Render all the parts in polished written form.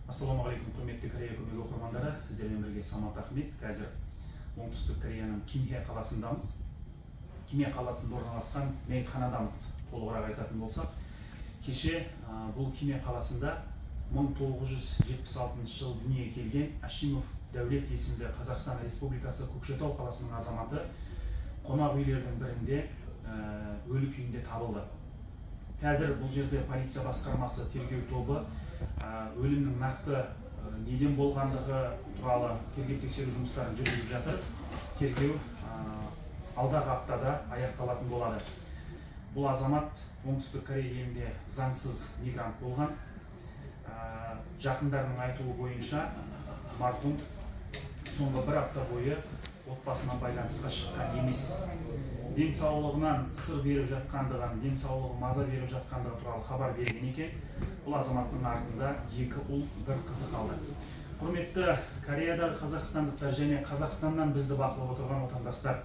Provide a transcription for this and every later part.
Ассалаумағалейкум, құрметті Корея көмегі оқырмандары. Сіздермен бірге Самат Ахмет. Қазір оңтүстік Кореяның Кимхэ қаласындамыз. Кимхэ қаласында орналасқан мейітханадамыз. Толығырақ айтатын болсақ, кеше бұл Кимхэ қаласында 1976 жыл дүниеге келген Ашимов Дәулет есімді Қазақстан Республикасы Көкшетау қаласының азаматы қонақ үйлердің бірінде өлі күйінде табылды. Қазір бұл жерде полиция басқармасы тергеу тобы өлімнің нақты неден болғандығы туралы тергеп тексеру жұмыстарын жүргізіп жатыр. Тергеу алдағы аптада аяқталатын болады. Бұл азамат оңтүстік Корея елінде заңсыз мигрант болған. Жақындарының айтуы бойынша марқұм соңғы бір апта бойы отбасынан байланысқа шыққан емес. Денсаулығынан сыр беріп жатқандығын, денсаулығы маза беріп жатқандығы туралы хабар берген екен. Бұл азаматтың артында 2 ұл, 1 қызы қалды. Құрметті Кореядағы қазақстандықтар және Қазақстаннан бізді бақылап отырған отандастар,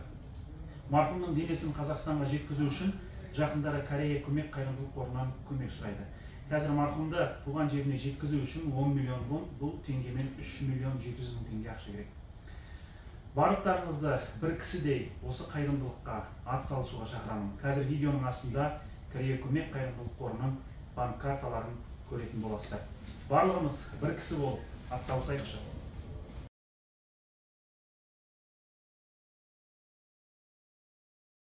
марқұмның денесін Қазақстанға жеткізу үшін жақындары Корея көмек қайырымдылық қорынан көмек сұрайды. Қазір марқұмды туған жеріне жеткізу үшін 10 миллион вон, бұл теңгемен 3 миллион 700 мың теңге ақша керек. Барлықтарыңызды бір кісідей осы қайырымдылыққа атсалысуға шақырамын. Қазір видеоның астында Корея көмек қайырымдылық қорының банк карталарын көретін боласыздар. Барлығымыз бір кісі болып атсалысайықшы.